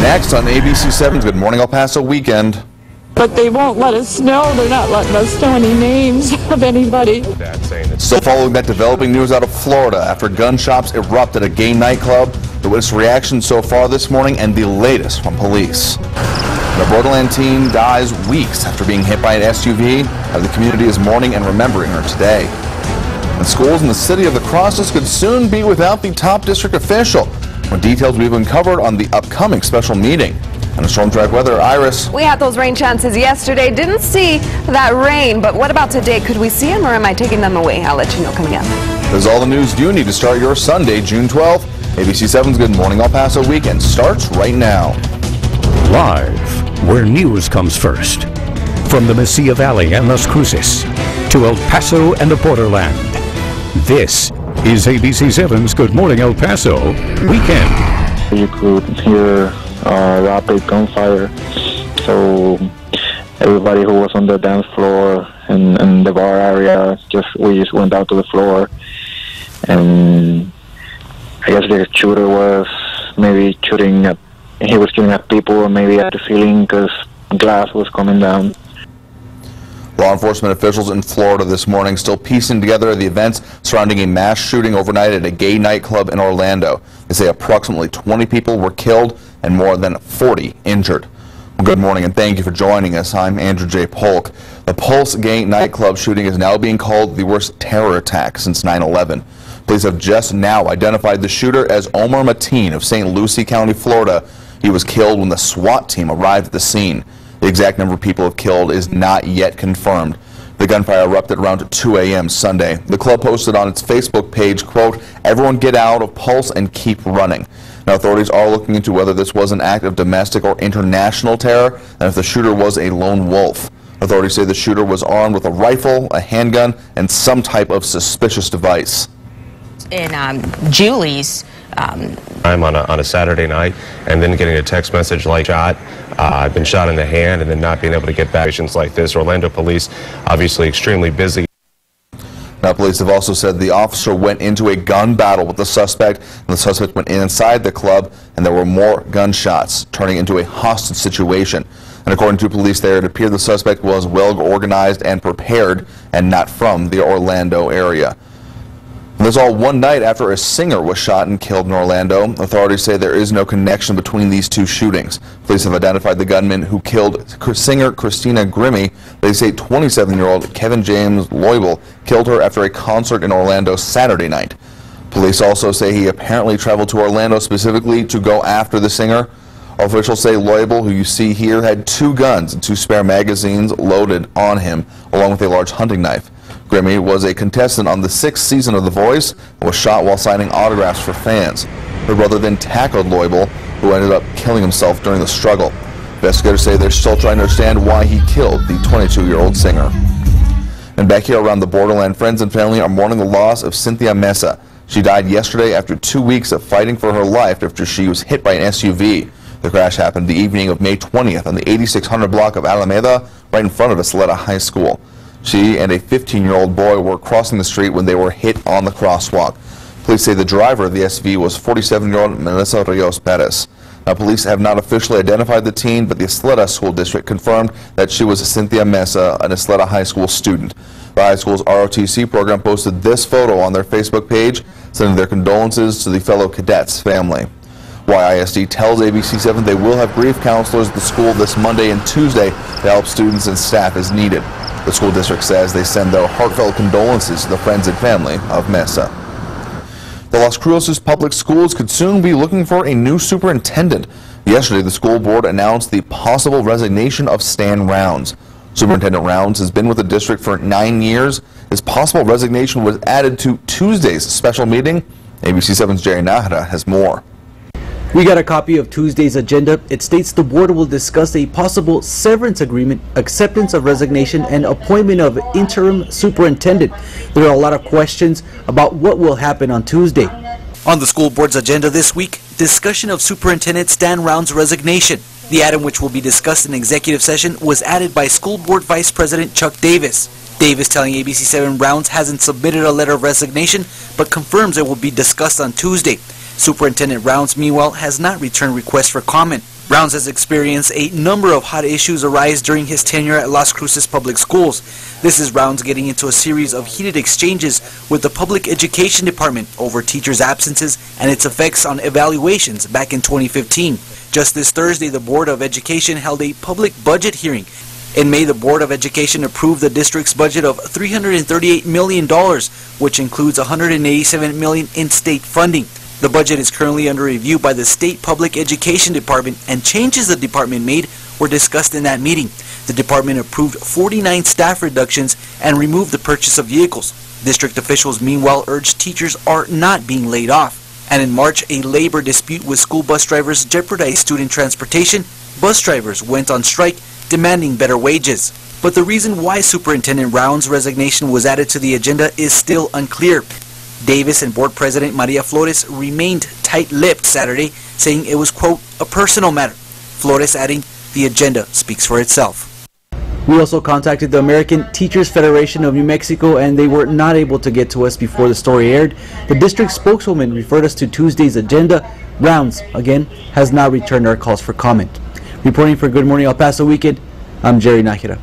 Next on ABC 7's Good Morning El Paso Weekend. But they won't let us know. They're not letting us know any names of anybody. Still following that developing news out of Florida after gun shops erupt at a gay nightclub. The witness reaction so far this morning and the latest from police. The Borderland teen dies weeks after being hit by an SUV. The community is mourning and remembering her today. And schools in the city of the Crosses could soon be without the top district official. More details we've uncovered on the upcoming special meeting. And a storm track weather, Iris. We had those rain chances yesterday. Didn't see that rain, but what about today? Could we see them or am I taking them away? I'll let you know coming up. There's all the news you need to start your Sunday, June 12th. ABC 7's Good Morning El Paso Weekend starts right now. Live, where news comes first. From the Mesilla Valley and Las Cruces to El Paso and the borderland. This is ABC 7's Good Morning El Paso Weekend. You could hear rapid gunfire, so everybody who was on the dance floor and the bar area we just went out to the floor, and I guess the shooter was maybe shooting at people or maybe at the ceiling because glass was coming down. Law enforcement officials in Florida this morning still piecing together the events surrounding a mass shooting overnight at a gay nightclub in Orlando. They say approximately 20 people were killed and more than 40 injured. Well, good morning and thank you for joining us. I'm Andrew J. Polk. The Pulse gay nightclub shooting is now being called the worst terror attack since 9/11. Police have just now identified the shooter as Omar Mateen of St. Lucie County, Florida. He was killed when the SWAT team arrived at the scene. The exact number of people killed is not yet confirmed. The gunfire erupted around 2 a.m. Sunday. The club posted on its Facebook page, quote, "Everyone get out of Pulse and keep running." Now, authorities are looking into whether this was an act of domestic or international terror and if the shooter was a lone wolf. Authorities say the shooter was armed with a rifle, a handgun, and some type of suspicious device. In Julie's I'm on a Saturday night and then getting a text message like shot. I've been shot in the hand and then not being able to get back. Situations like this, Orlando police obviously extremely busy. Now, police have also said the officer went into a gun battle with the suspect, and the suspect went inside the club, and there were more gunshots, turning into a hostage situation. And according to police there, it appeared the suspect was well organized and prepared and not from the Orlando area. And this all one night after a singer was shot and killed in Orlando. Authorities say there is no connection between these two shootings. Police have identified the gunman who killed singer Christina Grimmie. They say 27-year-old Kevin James Loibel killed her after a concert in Orlando Saturday night. Police also say he apparently traveled to Orlando specifically to go after the singer. Officials say Loibel, who you see here, had 2 guns and 2 spare magazines loaded on him, along with a large hunting knife. Grimmie was a contestant on the 6th season of The Voice and was shot while signing autographs for fans. Her brother then tackled Loibel, who ended up killing himself during the struggle. Investigators say they're still trying to understand why he killed the 22-year-old singer. And back here around the borderland, friends and family are mourning the loss of Cynthia Mesa. She died yesterday after 2 weeks of fighting for her life after she was hit by an SUV. The crash happened the evening of May 20th on the 8600 block of Alameda, right in front of Isleta High School. She and a 15-year-old boy were crossing the street when they were hit on the crosswalk. Police say the driver of the SUV was 47-year-old Melissa Rios Perez. Now, police have not officially identified the teen, but the Isleta School District confirmed that she was Cynthia Mesa, an Isleta High School student. The high school's ROTC program posted this photo on their Facebook page, sending their condolences to the fellow cadet's family. YISD tells ABC 7 they will have grief counselors at the school this Monday and Tuesday to help students and staff as needed. The school district says they send their heartfelt condolences to the friends and family of Mesa. The Las Cruces Public Schools could soon be looking for a new superintendent. Yesterday, the school board announced the possible resignation of Stan Rounds. Superintendent Rounds has been with the district for 9 years. His possible resignation was added to Tuesday's special meeting. ABC 7's Jerry Nahara has more. We got a copy of Tuesday's agenda. It states the board will discuss a possible severance agreement, acceptance of resignation, and appointment of interim superintendent. There are a lot of questions about what will happen on Tuesday. On the school board's agenda this week, discussion of Superintendent Stan Rounds' resignation. The item, which will be discussed in executive session, was added by School Board Vice President Chuck Davis. Davis telling ABC 7 Rounds hasn't submitted a letter of resignation, but confirms it will be discussed on Tuesday. Superintendent Rounds, meanwhile, has not returned requests for comment. Rounds has experienced a number of hot issues arise during his tenure at Las Cruces Public Schools. This is Rounds getting into a series of heated exchanges with the Public Education Department over teachers' absences and its effects on evaluations back in 2015. Just this Thursday, the Board of Education held a public budget hearing. In May, the Board of Education approved the district's budget of $338 million, which includes $187 million in state funding. The budget is currently under review by the State Public Education Department, and changes the department made were discussed in that meeting. The department approved 49 staff reductions and removed the purchase of vehicles. District officials meanwhile urged teachers are not being laid off. And in March, a labor dispute with school bus drivers jeopardized student transportation. Bus drivers went on strike, demanding better wages. But the reason why Superintendent Rounds' resignation was added to the agenda is still unclear. Davis and Board President Maria Flores remained tight-lipped Saturday, saying it was, quote, a personal matter. Flores adding, the agenda speaks for itself. We also contacted the American Teachers Federation of New Mexico, and they were not able to get to us before the story aired. The district spokeswoman referred us to Tuesday's agenda. Rounds, again, has not returned our calls for comment. Reporting for Good Morning El Paso Weekend, I'm Jerry Nájera.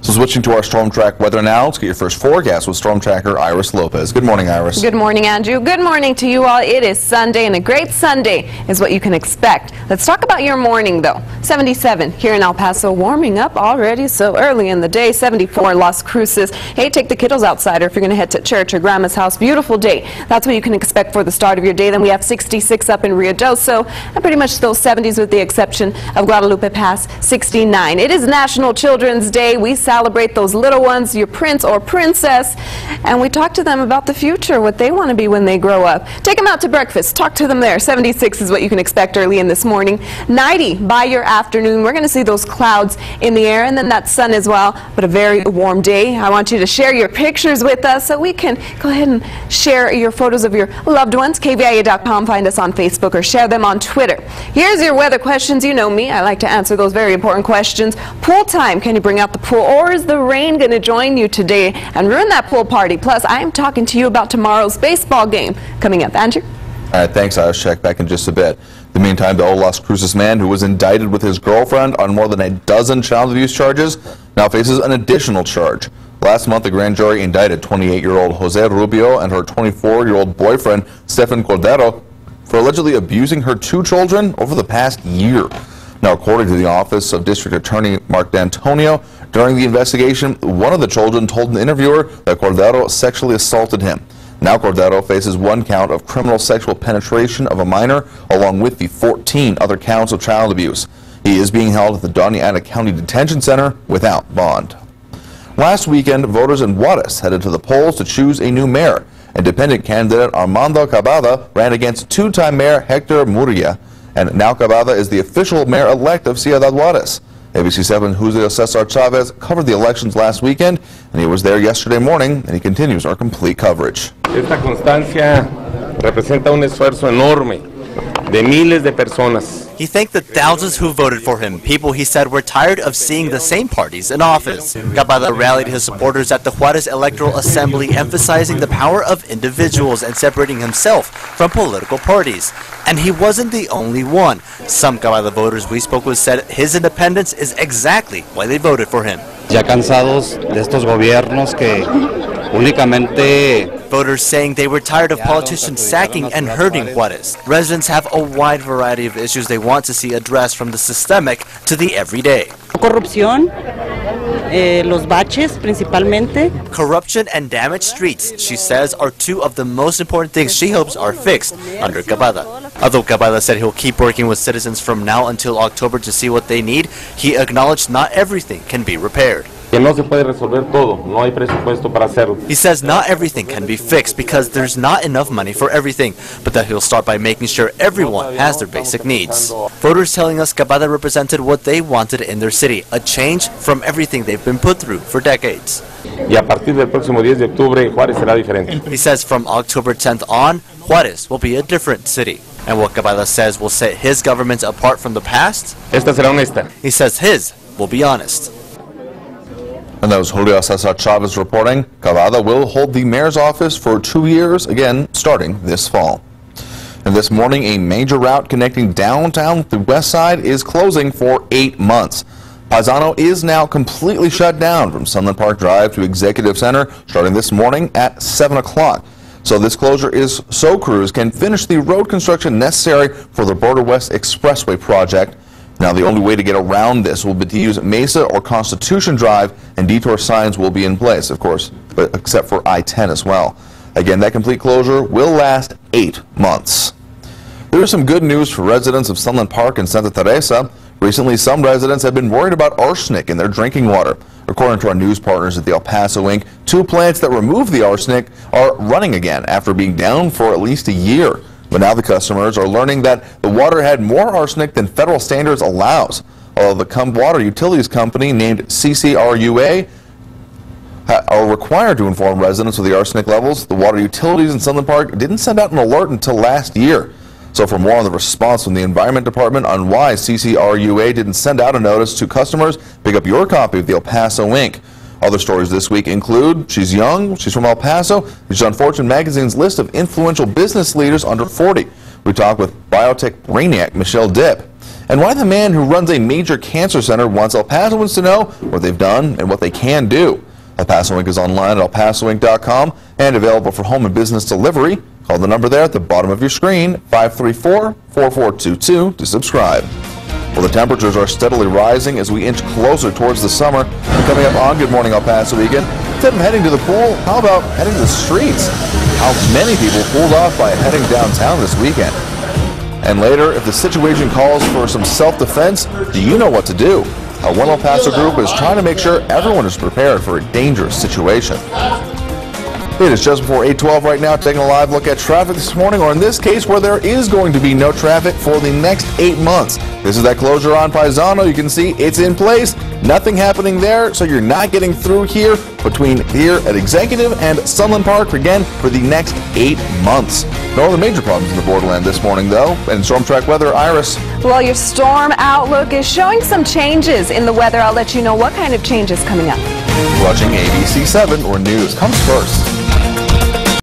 So switching to our Storm Track weather now. Let's get your first forecast with Storm Tracker Iris Lopez. Good morning, Iris. Good morning, Andrew. Good morning to you all. It is Sunday, and a great Sunday is what you can expect. Let's talk about your morning, though. 77 here in El Paso, warming up already so early in the day. 74 in Las Cruces. Hey, take the kiddos outside, or if you're going to head to church or grandma's house, beautiful day. That's what you can expect for the start of your day. Then we have 66 up in Rio Doso, and pretty much those 70s with the exception of Guadalupe Pass, 69. It is National Children's Day. We celebrate those little ones, your prince or princess, and we talk to them about the future, what they want to be when they grow up. Take them out to breakfast, talk to them there. 76 is what you can expect early in this morning. 90 by your afternoon. We're going to see those clouds in the air, and then that sun as well, but a very warm day. I want you to share your pictures with us so we can go ahead and share your photos of your loved ones. KVIA.com, find us on Facebook, or share them on Twitter. Here's your weather questions. You know me, I like to answer those very important questions. Pool time, can you bring out the pool, or is the rain going to join you today and ruin that pool party? Plus, I am talking to you about tomorrow's baseball game coming up. Andrew? All right, thanks. I'll check back in just a bit. In the meantime, the old Las Cruces man who was indicted with his girlfriend on more than a dozen child abuse charges now faces an additional charge. Last month, the grand jury indicted 28-year-old Jose Rubio and her 24-year-old boyfriend, Stefan Cordero, for allegedly abusing her two children over the past year. Now, according to the Office of District Attorney Mark D'Antonio, during the investigation, one of the children told an interviewer that Cordero sexually assaulted him. Now Cordero faces one count of criminal sexual penetration of a minor, along with the 14 other counts of child abuse. He is being held at the Doña Ana County Detention Center without bond. Last weekend, voters in Juarez headed to the polls to choose a new mayor. Independent candidate Armando Cavada ran against two-time mayor Hector Murria, and now Cavada is the official mayor-elect of Ciudad Juarez. ABC 7 Julio Cesar Chavez covered the elections last weekend, and he was there yesterday morning, and he continues our complete coverage. Esta constancia representa un esfuerzo enorme de miles de personas. He thanked the thousands who voted for him, people he said were tired of seeing the same parties in office. Cavada rallied his supporters at the Juarez Electoral Assembly, emphasizing the power of individuals and separating himself from political parties. And he wasn't the only one. Some Cavada voters we spoke with said his independence is exactly why they voted for him. Ya cansados de estos gobiernos que únicamente. Voters saying they were tired of politicians sacking and hurting Juarez. Residents have a wide variety of issues they want to see addressed, from the systemic to the everyday. Corrupción, los baches principalmente. Corruption and damaged streets, she says, are two of the most important things she hopes are fixed under Cavada. Although Cavada said he'll keep working with citizens from now until October to see what they need, he acknowledged not everything can be repaired. Que no se puede resolver todo, no hay presupuesto para hacerlo. He says not everything can be fixed because there's not enough money for everything, but that he'll start by making sure everyone has their basic needs. Voters telling us Cavada represented what they wanted in their city, a change from everything they've been put through for decades. Y a partir del próximo 10 de octubre, Juárez será diferente. He says from October 10th on, Juárez will be a different city. And what Cavada says will set his government apart from the past? Esta será honesta. He says his will be honest. And that was Julio Cesar Chavez reporting. Cavada will hold the mayor's office for 2 years, again, starting this fall. And this morning, a major route connecting downtown with the west side is closing for 8 months. Paso is now completely shut down from Sunland Park Drive to Executive Center starting this morning at 7 o'clock. So this closure is so crews can finish the road construction necessary for the Border West Expressway project. Now the only way to get around this will be to use Mesa or Constitution Drive, and detour signs will be in place, of course, but except for I-10 as well. Again, that complete closure will last 8 months. There is some good news for residents of Sunland Park and Santa Teresa. Recently, some residents have been worried about arsenic in their drinking water. According to our news partners at the El Paso Inc., 2 plants that remove the arsenic are running again after being down for at least a year. But now the customers are learning that the water had more arsenic than federal standards allows. Although the water utilities company named CCRUA are required to inform residents of the arsenic levels, the water utilities in Sunland Park didn't send out an alert until last year. So for more on the response from the Environment Department on why CCRUA didn't send out a notice to customers, pick up your copy of the El Paso Inc. Other stories this week include she's young, she's from El Paso, she's on Fortune magazine's list of influential business leaders under 40. We talk with biotech brainiac Michelle Dipp. And why the man who runs a major cancer center wants El Pasoans to know what they've done and what they can do. El Paso Inc. is online at KVIA.com and available for home and business delivery. Call the number there at the bottom of your screen, 534-4422, to subscribe. Well, the temperatures are steadily rising as we inch closer towards the summer. Coming up on Good Morning El Paso Weekend, instead of heading to the pool, how about heading to the streets? How many people pulled off by heading downtown this weekend? And later, if the situation calls for some self-defense, do you know what to do? Our One El Paso group is trying to make sure everyone is prepared for a dangerous situation. It is just before 8:12 right now, taking a live look at traffic this morning, or in this case where there is going to be no traffic for the next 8 months. This is that closure on Paisano. You can see it's in place. Nothing happening there, so you're not getting through here between here at Executive and Sunland Park again for the next 8 months. No other major problems in the borderland this morning, though. And Storm Track weather, Iris. Well, your storm outlook is showing some changes in the weather. I'll let you know what kind of changes coming up. Watching ABC 7, where news comes first.